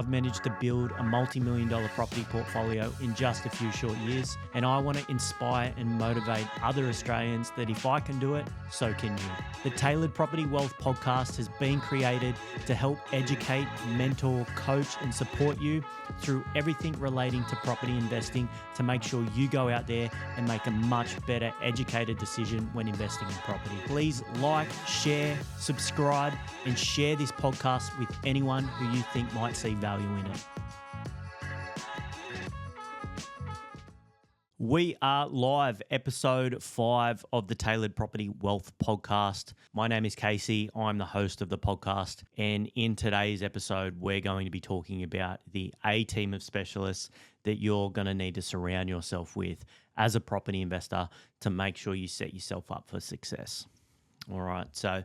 I've managed to build a multi-million dollar property portfolio in just a few short years, and I want to inspire and motivate other Australians that if I can do it, so can you. The Tailored Property Wealth podcast has been created to help educate, mentor, coach, and support you through everything relating to property investing to make sure you go out there and make a much better educated decision when investing in property. Please like, share, subscribe, and share this podcast with anyone who you think might see value in it. We are live, episode 5 of the Tailored Property Wealth podcast. My name is Casey. I'm the host of the podcast. And in today's episode, we're going to be talking about the A team of specialists that you're going to need to surround yourself with as a property investor to make sure you set yourself up for success. All right. So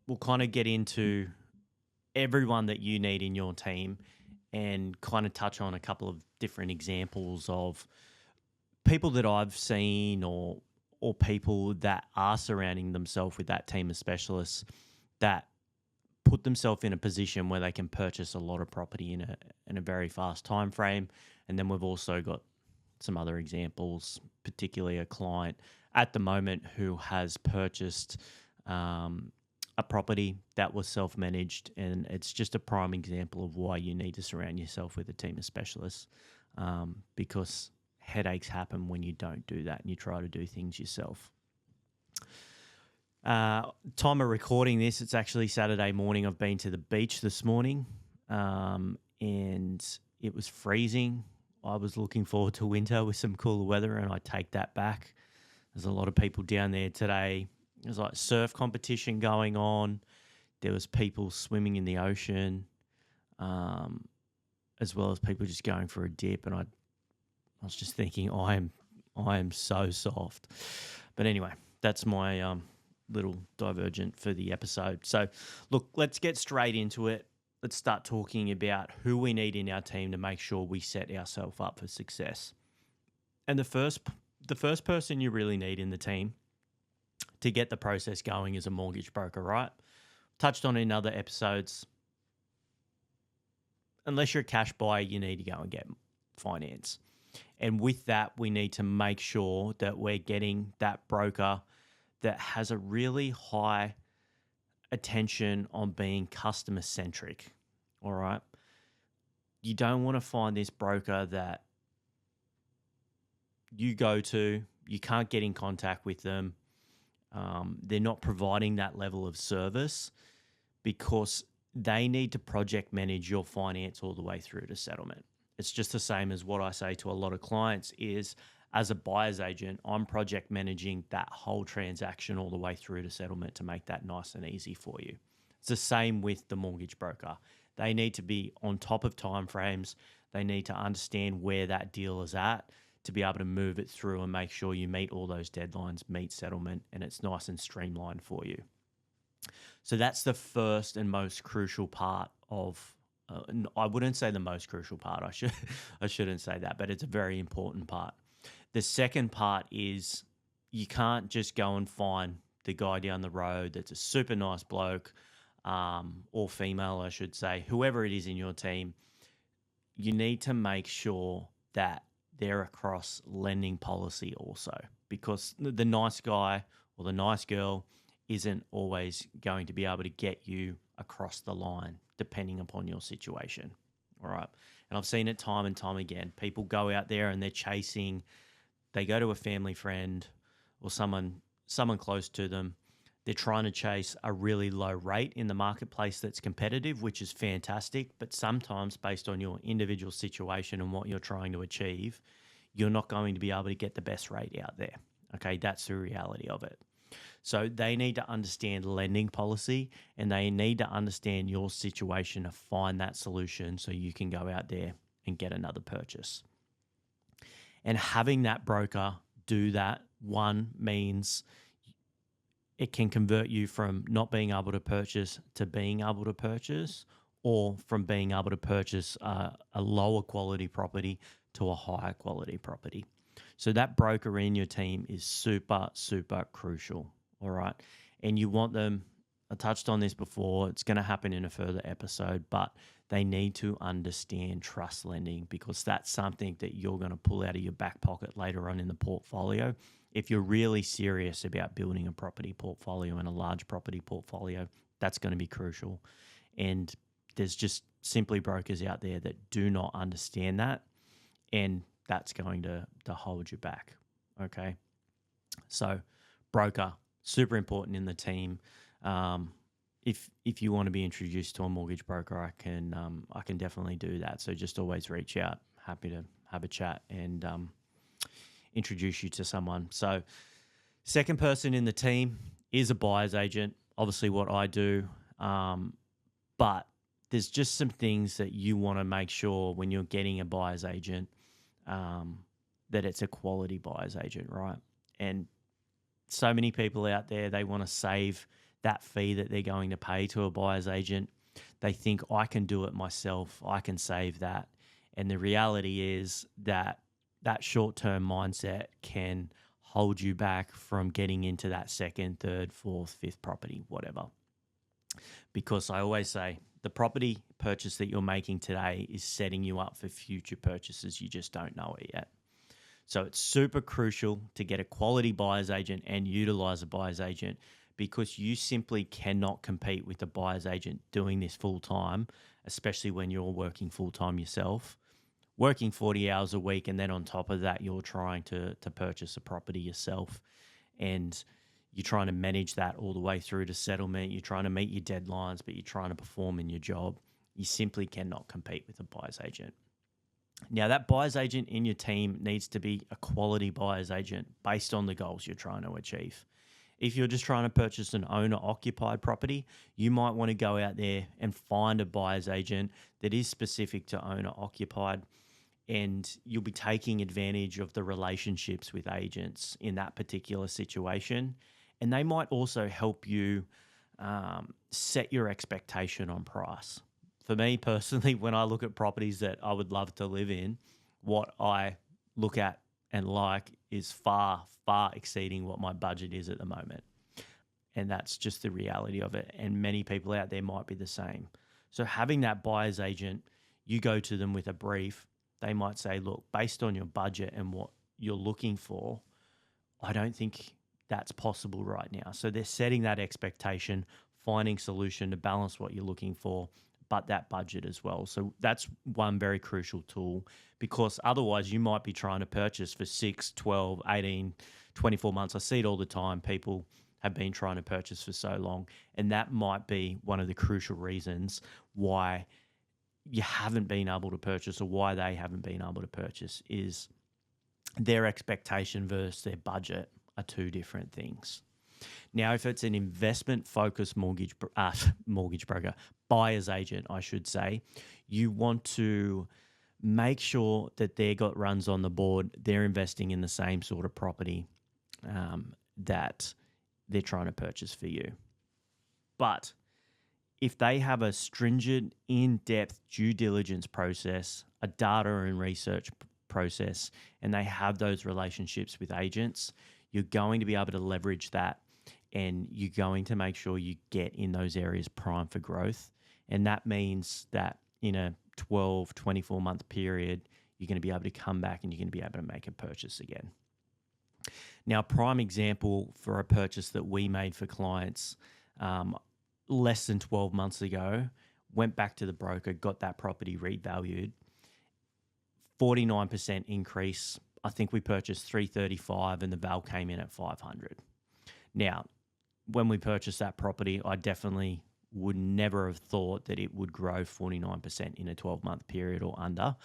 we'll kind of get into everyone that you need in your team and kind of touch on a couple of different examples of people that I've seen or people that are surrounding themselves with that team of specialists that put themselves in a position where they can purchase a lot of property in a very fast time frame. And then we've also got some other examples, particularly a client at the moment who has purchased a property that was self-managed, and it's just a prime example of why you need to surround yourself with a team of specialists, because headaches happen when you don't do that and you try to do things yourself. Time of recording this, it's actually Saturday morning. I've been to the beach this morning, and it was freezing. I was looking forward to winter with some cooler weather, and I take that back. There's a lot of people down there today. There's like surf competition going on. There was people swimming in the ocean, as well as people just going for a dip. And I was just thinking, I am so soft. But anyway, that's my little divergent for the episode. So look, let's get straight into it. Let's start talking about who we need in our team to make sure we set ourselves up for success. And the first person you really need in the team to get the process going is a mortgage broker, right? Touched on in other episodes. Unless you're a cash buyer, you need to go and get finance. And with that, we need to make sure that we're getting that broker that has a really high attention on being customer-centric, all right? You don't want to find this broker that you go to, you can't get in contact with them, they're not providing that level of service, because they need to project manage your finance all the way through to settlement. It's just the same as what I say to a lot of clients is, as a buyer's agent, I'm project managing that whole transaction all the way through to settlement to make that nice and easy for you. It's the same with the mortgage broker. They need to be on top of timeframes. They need to understand where that deal is at to be able to move it through and make sure you meet all those deadlines, meet settlement, and it's nice and streamlined for you. So that's the first and most crucial part of, I wouldn't say the most crucial part, I shouldn't say that, but it's a very important part. The second part is you can't just go and find the guy down the road that's a super nice bloke, or female, I should say, whoever it is in your team. You need to make sure that they're across lending policy also, because the nice guy or the nice girl isn't always going to be able to get you across the line depending upon your situation. All right. And I've seen it time and time again. People go out there and they go to a family friend or someone close to them. They're trying to chase a really low rate in the marketplace that's competitive, which is fantastic. But sometimes based on your individual situation and what you're trying to achieve, you're not going to be able to get the best rate out there. Okay, that's the reality of it. So they need to understand lending policy, and they need to understand your situation to find that solution so you can go out there and get another purchase. And having that broker do that, one, means it can convert you from not being able to purchase to being able to purchase, or from being able to purchase a lower quality property to a higher quality property. So that broker in your team is super, super crucial, all right? And you want them, I touched on this before, it's going to happen in a further episode, but they need to understand trust lending, because that's something that you're going to pull out of your back pocket later on in the portfolio. If you're really serious about building a property portfolio and a large property portfolio, that's going to be crucial. And there's just simply brokers out there that do not understand that, and that's going to hold you back. Okay. So broker, super important in the team. If you want to be introduced to a mortgage broker, I can definitely do that. So just always reach out. Happy to have a chat and introduce you to someone. So second person in the team is a buyer's agent, obviously what I do. But there's just some things that you want to make sure when you're getting a buyer's agent, that it's a quality buyer's agent, right? And so many people out there, they want to save that fee that they're going to pay to a buyer's agent. They think, I can do it myself, I can save that. And the reality is that that short-term mindset can hold you back from getting into that second, third, fourth, fifth property, whatever. Because I always say the property purchase that you're making today is setting you up for future purchases. You just don't know it yet. So it's super crucial to get a quality buyer's agent and utilize a buyer's agent, because you simply cannot compete with a buyer's agent doing this full time, especially when you're working full time yourself, working 40 hours a week. And then on top of that, you're trying to purchase a property yourself, and you're trying to manage that all the way through to settlement. You're trying to meet your deadlines, but you're trying to perform in your job. You simply cannot compete with a buyer's agent. Now, that buyer's agent in your team needs to be a quality buyer's agent based on the goals you're trying to achieve. If you're just trying to purchase an owner-occupied property, you might want to go out there and find a buyer's agent that is specific to owner-occupied, and you'll be taking advantage of the relationships with agents in that particular situation. And they might also help you set your expectation on price. For me personally, when I look at properties that I would love to live in, what I look at and like is far, far exceeding what my budget is at the moment. And that's just the reality of it. And many people out there might be the same. So having that buyer's agent, you go to them with a brief, they might say, look, based on your budget and what you're looking for, I don't think that's possible right now. So they're setting that expectation, finding solution to balance what you're looking for, but that budget as well. So that's one very crucial tool, because otherwise you might be trying to purchase for 6, 12, 18, 24 months. I see it all the time. People have been trying to purchase for so long, and that might be one of the crucial reasons why you haven't been able to purchase, or why they haven't been able to purchase, is their expectation versus their budget are two different things. Now, if it's an investment-focused mortgage broker, buyer's agent, I should say, you want to make sure that they've got runs on the board. They're investing in the same sort of property that they're trying to purchase for you. But if they have a stringent, in-depth due diligence process, a data and research process, and they have those relationships with agents, you're going to be able to leverage that, and you're going to make sure you get in those areas prime for growth. And that means that in a 12, 24-month period, you're going to be able to come back and you're going to be able to make a purchase again. Now, prime example for a purchase that we made for clients less than 12 months ago, went back to the broker, got that property revalued, 49% increase. I think we purchased 335 and the val came in at 500. Now, when we purchased that property, I definitely would never have thought that it would grow 49% in a 12-month period or under,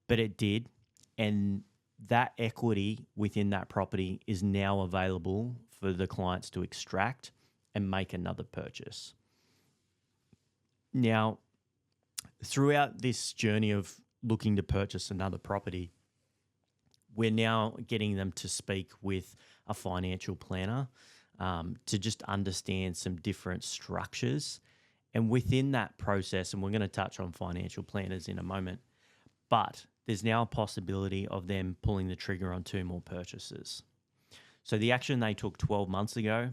but it did. And that equity within that property is now available for the clients to extract and make another purchase. Now, throughout this journey of looking to purchase another property, we're now getting them to speak with a financial planner to just understand some different structures. And within that process, and we're going to touch on financial planners in a moment, but there's now a possibility of them pulling the trigger on 2 more purchases. So the action they took 12 months ago,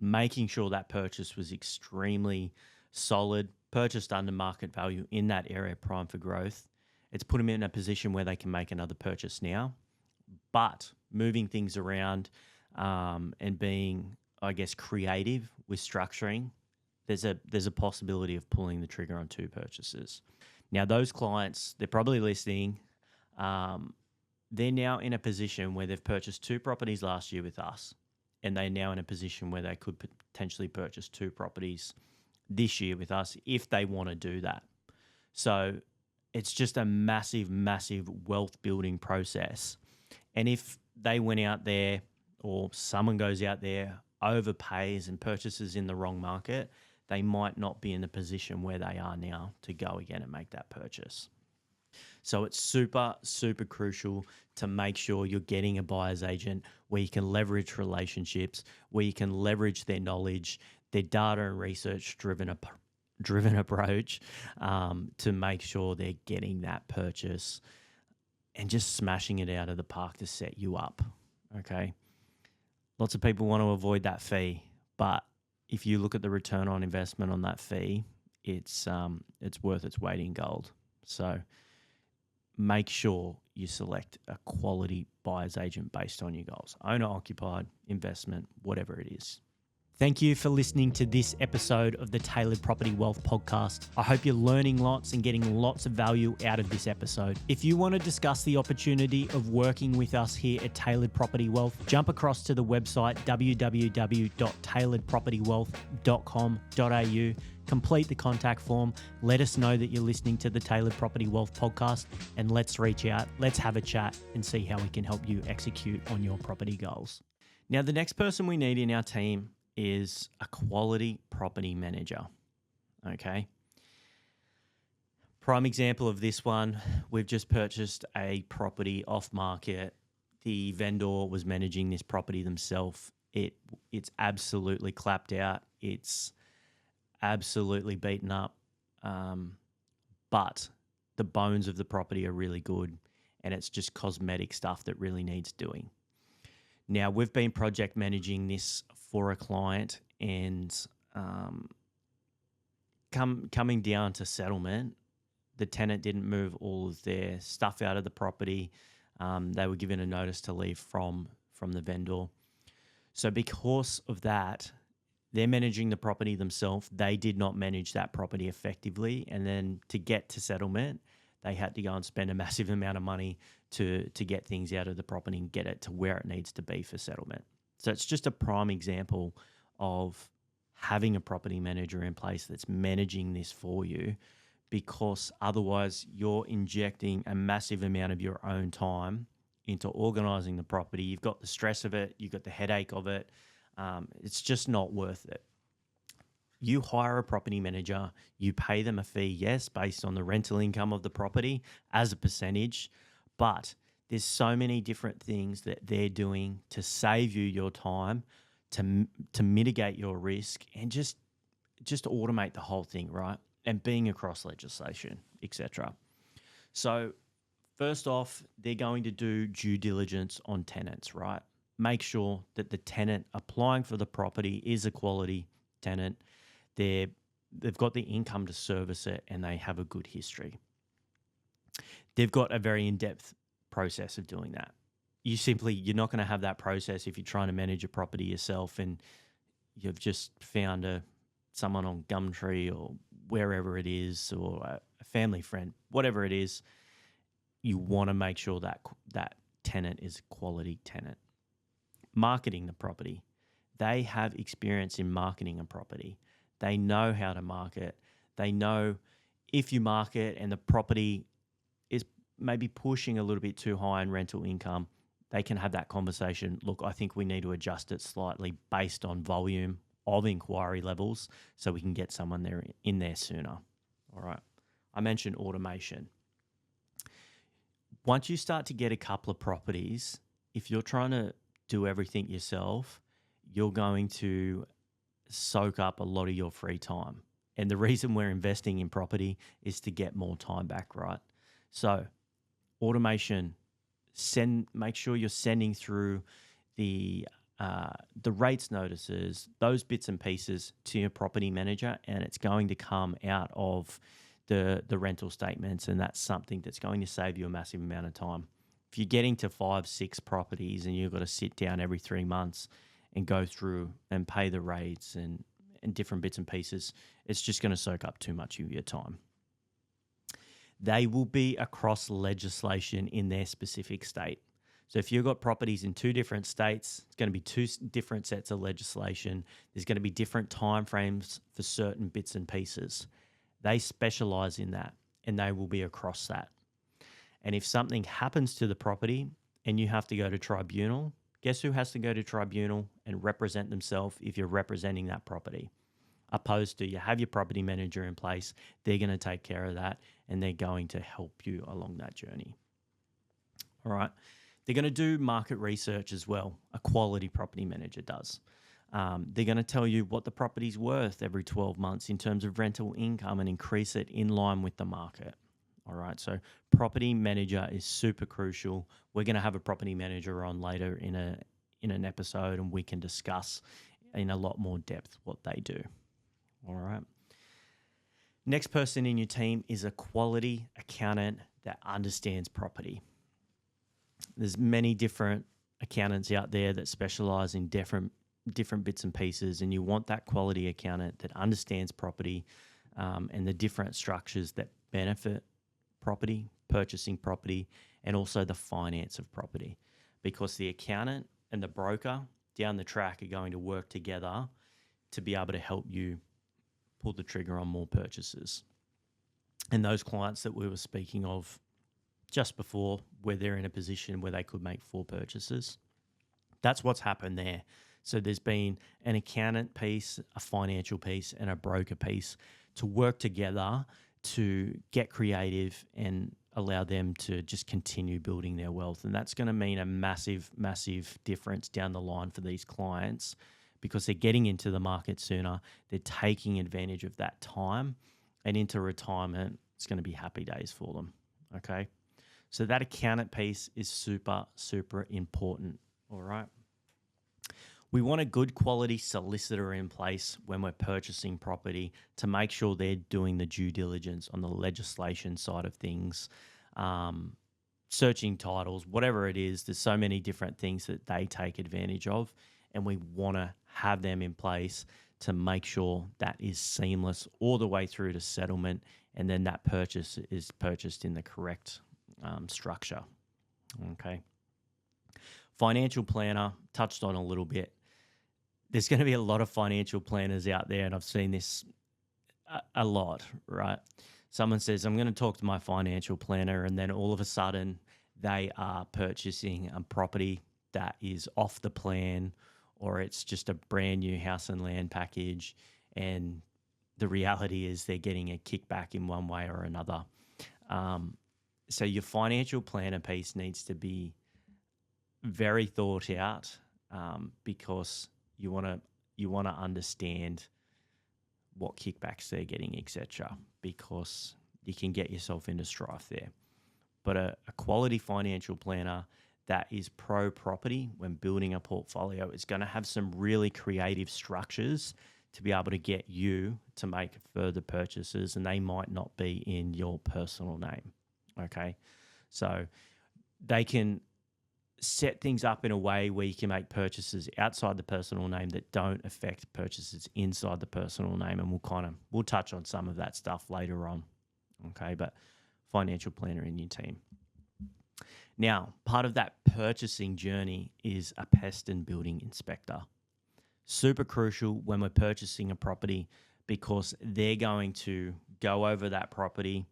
making sure that purchase was extremely solid, purchased under market value in that area prime for growth, it's put them in a position where they can make another purchase now. But moving things around and being, I guess, creative with structuring, there's a possibility of pulling the trigger on 2 purchases. Now, those clients, they're probably listening. They're now in a position where they've purchased 2 properties last year with us, and they're now in a position where they could potentially purchase 2 properties this year with us if they want to do that. So it's just a massive, massive wealth building process. And if they went out there, or someone goes out there, overpays and purchases in the wrong market, they might not be in the position where they are now to go again and make that purchase. So it's super, super crucial to make sure you're getting a buyer's agent where you can leverage relationships, where you can leverage their knowledge, their data and research driven approach to make sure they're getting that purchase and just smashing it out of the park to set you up. Okay. Lots of people want to avoid that fee, but if you look at the return on investment on that fee, it's worth its weight in gold. So make sure you select a quality buyer's agent based on your goals. Owner occupied, investment, whatever it is. Thank you for listening to this episode of the Tailored Property Wealth Podcast. I hope you're learning lots and getting lots of value out of this episode. If you want to discuss the opportunity of working with us here at Tailored Property Wealth, jump across to the website www.tailoredpropertywealth.com.au, complete the contact form, let us know that you're listening to the Tailored Property Wealth Podcast, and let's reach out, let's have a chat and see how we can help you execute on your property goals. Now, the next person we need in our team is a quality property manager. Okay. Prime example of this one, we've just purchased a property off market. The vendor was managing this property themselves. It's absolutely clapped out. It's absolutely beaten up. But the bones of the property are really good, and it's just cosmetic stuff that really needs doing. Now, we've been project managing this for a client, and coming down to settlement, the tenant didn't move all of their stuff out of the property. They were given a notice to leave from the vendor. So because of that, they're managing the property themselves. They did not manage that property effectively. And then to get to settlement, they had to go and spend a massive amount of money to get things out of the property and get it to where it needs to be for settlement. So it's just a prime example of having a property manager in place that's managing this for you, because otherwise you're injecting a massive amount of your own time into organising the property. You've got the stress of it, you've got the headache of it. It's just not worth it. You hire a property manager, you pay them a fee, yes, based on the rental income of the property as a percentage, but there's so many different things that they're doing to save you your time, to mitigate your risk, and just automate the whole thing, right? And being across legislation, etc. So first off, they're going to do due diligence on tenants, right? Make sure that the tenant applying for the property is a quality tenant. They've got the income to service it, and they have a good history. They've got a very in-depth process of doing that. You're not going to have that process if you're trying to manage a property yourself and you've just found someone on Gumtree or wherever it is, or a family friend, whatever it is. You want to make sure that that tenant is a quality tenant. Marketing the property. They have experience in marketing a property. They know how to market. They know if you market and the property is maybe pushing a little bit too high in rental income, they can have that conversation. Look, I think we need to adjust it slightly based on volume of inquiry levels so we can get someone in there sooner. All right. I mentioned automation. Once you start to get a couple of properties, if you're trying to do everything yourself, you're going to soak up a lot of your free time. And the reason we're investing in property is to get more time back, right? So automation, make sure you're sending through the the rates notices, those bits and pieces to your property manager, and it's going to come out of the rental statements, and that's something that's going to save you a massive amount of time. If you're getting to 5, 6 properties and you've got to sit down every 3 months and go through and pay the rates and different bits and pieces, it's just going to soak up too much of your time. They will be across legislation in their specific state. So if you've got properties in 2 different states, it's going to be 2 different sets of legislation. There's going to be different timeframes for certain bits and pieces. They specialize in that, and they will be across that. And if something happens to the property and you have to go to tribunal, guess who has to go to tribunal and represent themselves if you're representing that property? Opposed to you have your property manager in place, they're going to take care of that, and they're going to help you along that journey. All right. They're going to do market research as well. A quality property manager does. They're going to tell you what the property's worth every 12 months in terms of rental income and increase it in line with the market. All right, so property manager is super crucial. We're going to have a property manager on later in an episode, and we can discuss in a lot more depth what they do. All right. Next person in your team is a quality accountant that understands property. There's many different accountants out there that specialize in different bits and pieces, and you want that quality accountant that understands property and the different structures that benefit property, purchasing property, and also the finance of property, because the accountant and the broker down the track are going to work together to be able to help you pull the trigger on more purchases. And those clients that we were speaking of just before, where they're in a position where they could make 4 purchases, that's what's happened there. So there's been an accountant piece, a financial piece, and a broker piece to work together to get creative and allow them to just continue building their wealth. And that's going to mean a massive, massive difference down the line for these clients, because they're getting into the market sooner. They're taking advantage of that time, and into retirement, it's going to be happy days for them. Okay. So that accountant piece is super, super important. All right. We want a good quality solicitor in place when we're purchasing property to make sure they're doing the due diligence on the legislation side of things, searching titles, whatever it is. There's so many different things that they take advantage of, and we want to have them in place to make sure that is seamless all the way through to settlement, and then that purchase is purchased in the correct structure. Okay. Financial planner, touched on a little bit. There's going to be a lot of financial planners out there, and I've seen this a lot, right? Someone says, I'm going to talk to my financial planner, and then all of a sudden they are purchasing a property that is off the plan, or it's just a brand new house and land package, and the reality is they're getting a kickback in one way or another. So your financial planner piece needs to be very thought out, because you want to understand what kickbacks they're getting, etc., because you can get yourself into strife there. But a quality financial planner that is pro property when building a portfolio is going to have some really creative structures to be able to get you to make further purchases, and they might not be in your personal name. Okay, so they can set things up in a way where you can make purchases outside the personal name that don't affect purchases inside the personal name, and we'll touch on some of that stuff later on. Okay, but financial planner in your team. Now, part of that purchasing journey is a pest and building inspector. Super crucial when we're purchasing a property, because they're going to go over that property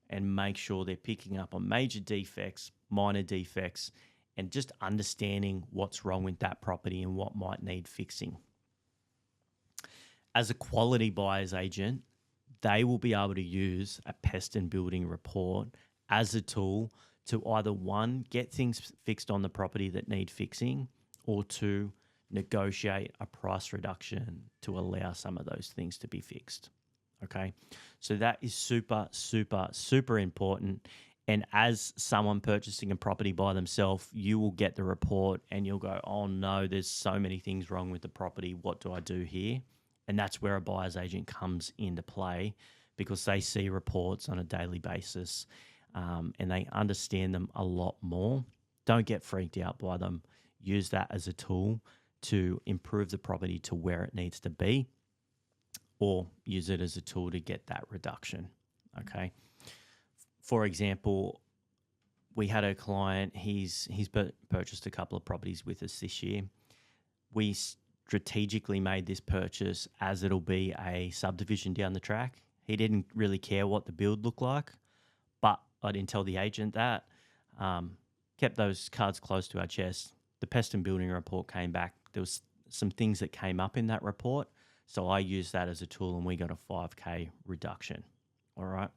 and make sure they're picking up on major defects, minor defects, and just understanding what's wrong with that property and what might need fixing. As a quality buyer's agent, they will be able to use a pest and building report as a tool to either, 1, get things fixed on the property that need fixing, or 2, negotiate a price reduction to allow some of those things to be fixed. Okay, so that is super, super, super important. And as someone purchasing a property by themselves, you will get the report and you'll go, oh no, there's so many things wrong with the property. What do I do here? And that's where a buyer's agent comes into play, because they see reports on a daily basis, and they understand them a lot more. Don't get freaked out by them. Use that as a tool to improve the property to where it needs to be, or use it as a tool to get that reduction. Okay. For example, we had a client, he's purchased a couple of properties with us this year. We strategically made this purchase as it'll be a subdivision down the track. He didn't really care what the build looked like, but I didn't tell the agent that. Kept those cards close to our chest. The pest and building report came back. There was some things that came up in that report, so I used that as a tool, and we got a 5K reduction. All right.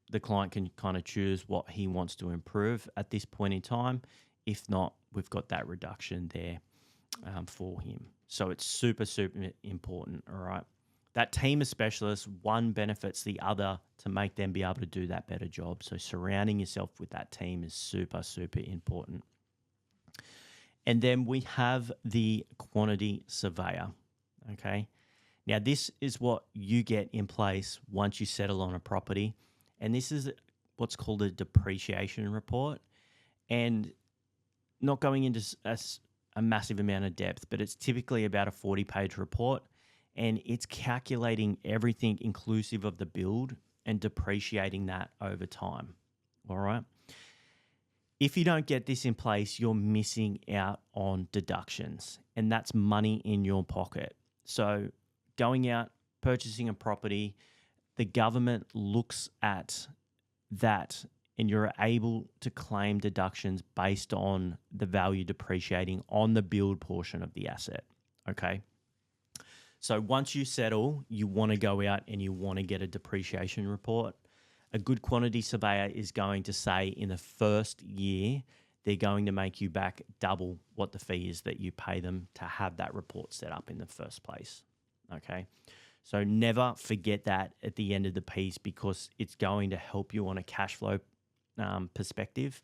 The client can kind of choose what he wants to improve at this point in time. If not, we've got that reduction there for him. So it's super, super important, all right? That team of specialists, one benefits the other to make them be able to do that better job. So surrounding yourself with that team is super, super important. And then we have the quantity surveyor, okay? Now, this is what you get in place once you settle on a property. And this is what's called a depreciation report. And not going into a massive amount of depth, but it's typically about a 40-page report. And it's calculating everything inclusive of the build and depreciating that over time. All right. If you don't get this in place, you're missing out on deductions, and that's money in your pocket. So going out, purchasing a property, the government looks at that, and you're able to claim deductions based on the value depreciating on the build portion of the asset. Okay. So once you settle, you want to go out and you want to get a depreciation report. A good quantity surveyor is going to say in the first year, they're going to make you back double what the fee is that you pay them to have that report set up in the first place. Okay. So never forget that at the end of the piece, because it's going to help you on a cash flow perspective.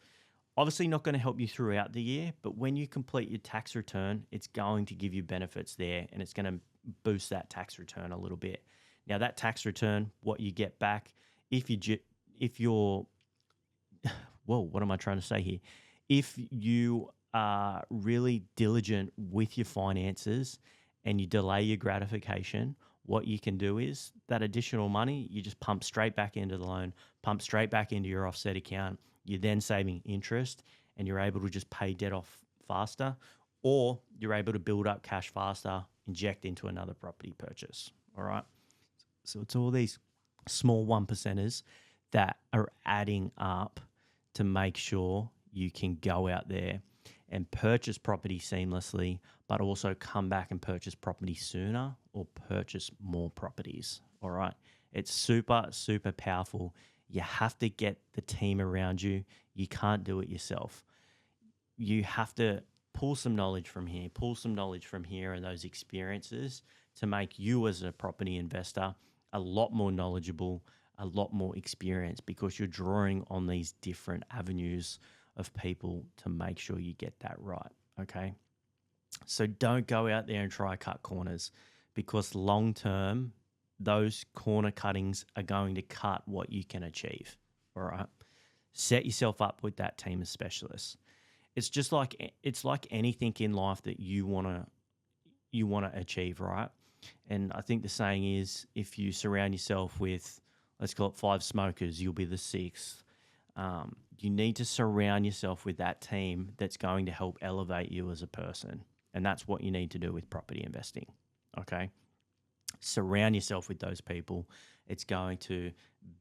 Obviously not going to help you throughout the year, but when you complete your tax return, it's going to give you benefits there, and it's going to boost that tax return a little bit. Now that tax return, what you get back, if you're, whoa, what am I trying to say here? If you are really diligent with your finances and you delay your gratification, what you can do is that additional money, you just pump straight back into the loan, pump straight back into your offset account. You're then saving interest, and you're able to just pay debt off faster, or you're able to build up cash faster, inject into another property purchase. All right. So it's all these small 1%ers that are adding up to make sure you can go out there and purchase property seamlessly, but also come back and purchase property sooner or purchase more properties. All right. It's super, super powerful. You have to get the team around you. You can't do it yourself. You have to pull some knowledge from here, pull some knowledge from here, and those experiences to make you as a property investor a lot more knowledgeable, a lot more experienced, because you're drawing on these different avenues of people to make sure you get that right. Okay. So don't go out there and try cut corners, because long term, those corner cuttings are going to cut what you can achieve. All right. Set yourself up with that team of specialists. It's like anything in life that you want to achieve, right? And I think the saying is, if you surround yourself with, let's call it 5 smokers, you'll be the 6th. You need to surround yourself with that team that's going to help elevate you as a person. And that's what you need to do with property investing. Okay. Surround yourself with those people. It's going to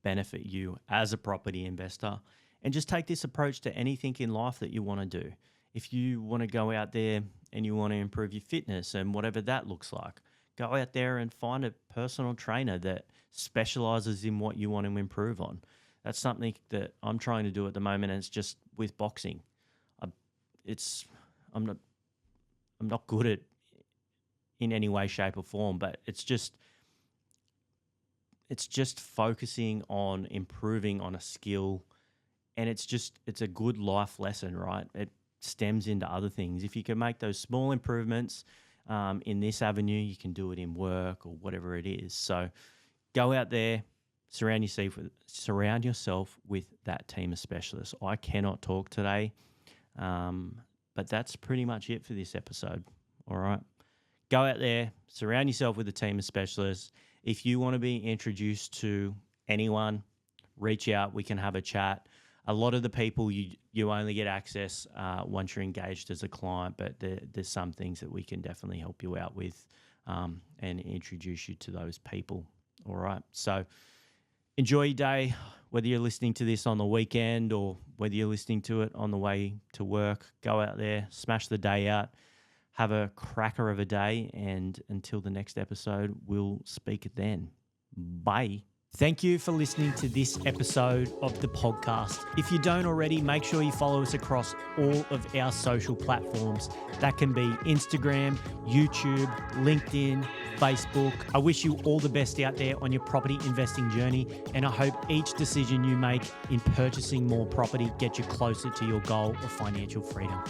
benefit you as a property investor. And just take this approach to anything in life that you want to do. If you want to go out there and you want to improve your fitness and whatever that looks like, go out there and find a personal trainer that specializes in what you want to improve on. That's something that I'm trying to do at the moment, and it's just with boxing. I'm not good at in any way, shape, or form, but it's just focusing on improving on a skill And it's a good life lesson, right? It stems into other things. If you can make those small improvements in this avenue, you can do it in work or whatever it is. So go out there, surround yourself with that team of specialists. I cannot talk today, but that's pretty much it for this episode. All right. Go out there, surround yourself with a team of specialists. If you want to be introduced to anyone, reach out. We can have a chat. A lot of the people you only get access once you're engaged as a client, but there's some things that we can definitely help you out with and introduce you to those people. All right. So enjoy your day, whether you're listening to this on the weekend or whether you're listening to it on the way to work. Go out there, smash the day out, have a cracker of a day, and until the next episode, we'll speak then. Bye. Thank you for listening to this episode of the podcast. If you don't already, make sure you follow us across all of our social platforms. That can be Instagram, YouTube, LinkedIn, Facebook. I wish you all the best out there on your property investing journey, and I hope each decision you make in purchasing more property gets you closer to your goal of financial freedom.